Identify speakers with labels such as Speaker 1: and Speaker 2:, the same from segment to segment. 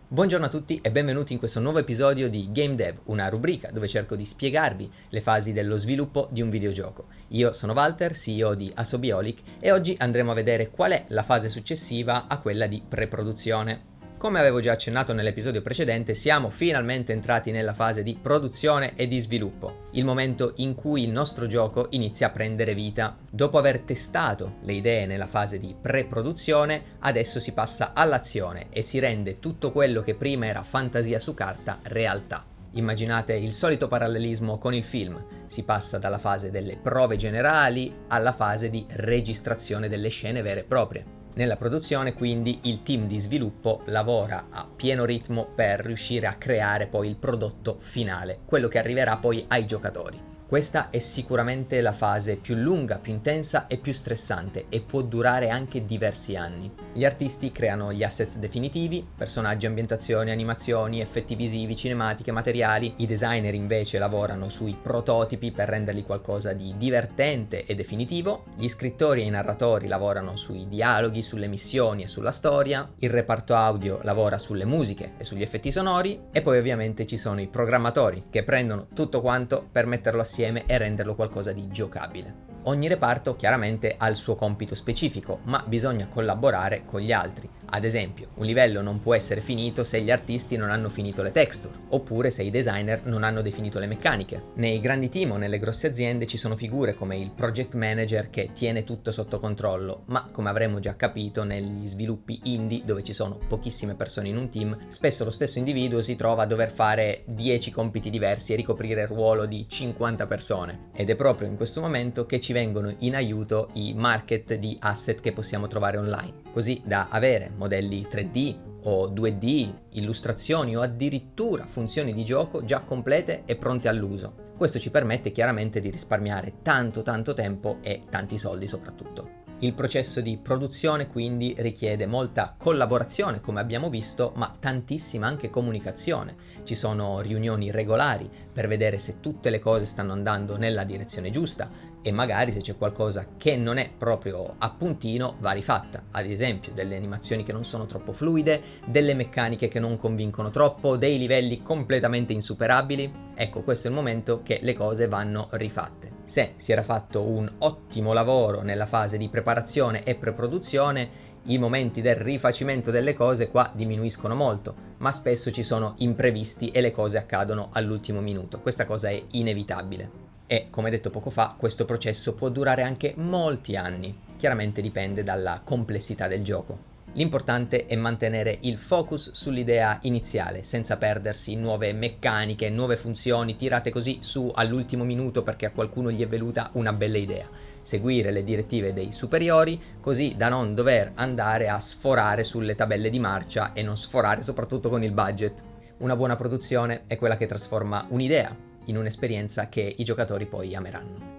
Speaker 1: Buongiorno a tutti e benvenuti in questo nuovo episodio di Game Dev, una rubrica dove cerco di spiegarvi le fasi dello sviluppo di un videogioco. Io sono Walter, CEO di Asobiolic, e oggi andremo a vedere qual è la fase successiva a quella di pre-produzione. Come avevo già accennato nell'episodio precedente, siamo finalmente entrati nella fase di produzione e di sviluppo, il momento in cui il nostro gioco inizia a prendere vita. Dopo aver testato le idee nella fase di pre-produzione, adesso si passa all'azione e si rende tutto quello che prima era fantasia su carta realtà. Immaginate il solito parallelismo con il film, si passa dalla fase delle prove generali alla fase di registrazione delle scene vere e proprie. Nella produzione quindi il team di sviluppo lavora a pieno ritmo per riuscire a creare poi il prodotto finale, quello che arriverà poi ai giocatori. Questa è sicuramente la fase più lunga, più intensa e più stressante e può durare anche diversi anni. Gli artisti creano gli assets definitivi, personaggi, ambientazioni, animazioni, effetti visivi, cinematiche, materiali. I designer invece lavorano sui prototipi per renderli qualcosa di divertente e definitivo. Gli scrittori e i narratori lavorano sui dialoghi, sulle missioni e sulla storia. Il reparto audio lavora sulle musiche e sugli effetti sonori. E poi ovviamente ci sono i programmatori che prendono tutto quanto per metterlo assieme e renderlo qualcosa di giocabile. Ogni reparto chiaramente ha il suo compito specifico, ma bisogna collaborare con gli altri. Ad esempio, un livello non può essere finito se gli artisti non hanno finito le texture, oppure se i designer non hanno definito le meccaniche. Nei grandi team o nelle grosse aziende ci sono figure come il project manager che tiene tutto sotto controllo, ma come avremo già capito negli sviluppi indie, dove ci sono pochissime persone in un team, spesso lo stesso individuo si trova a dover fare 10 compiti diversi e ricoprire il ruolo di 50 persone. Ed è proprio in questo momento che ci vengono in aiuto i market di asset che possiamo trovare online, così da avere modelli 3D o 2D, illustrazioni o addirittura funzioni di gioco già complete e pronte all'uso. Questo ci permette chiaramente di risparmiare tanto tempo e tanti soldi soprattutto. Il processo di produzione quindi richiede molta collaborazione, come abbiamo visto, ma tantissima anche comunicazione. Ci sono riunioni regolari per vedere se tutte le cose stanno andando nella direzione giusta e magari se c'è qualcosa che non è proprio a puntino va rifatta. Ad esempio delle animazioni che non sono troppo fluide, delle meccaniche che non convincono troppo, dei livelli completamente insuperabili. Ecco, questo è il momento che le cose vanno rifatte. Se si era fatto un ottimo lavoro nella fase di preparazione e preproduzione, i momenti del rifacimento delle cose qua diminuiscono molto, ma spesso ci sono imprevisti e le cose accadono all'ultimo minuto. Questa cosa è inevitabile. E, come detto poco fa, questo processo può durare anche molti anni. Chiaramente dipende dalla complessità del gioco. L'importante è mantenere il focus sull'idea iniziale, senza perdersi in nuove meccaniche, nuove funzioni tirate così su all'ultimo minuto perché a qualcuno gli è venuta una bella idea. Seguire le direttive dei superiori, così da non dover andare a sforare sulle tabelle di marcia e non sforare soprattutto con il budget. Una buona produzione è quella che trasforma un'idea in un'esperienza che i giocatori poi ameranno.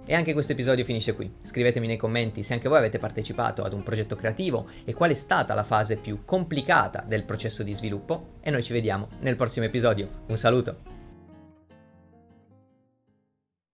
Speaker 1: E anche questo episodio finisce qui. Scrivetemi nei commenti se anche voi avete partecipato ad un progetto creativo e qual è stata la fase più complicata del processo di sviluppo, e noi ci vediamo nel prossimo episodio. Un saluto!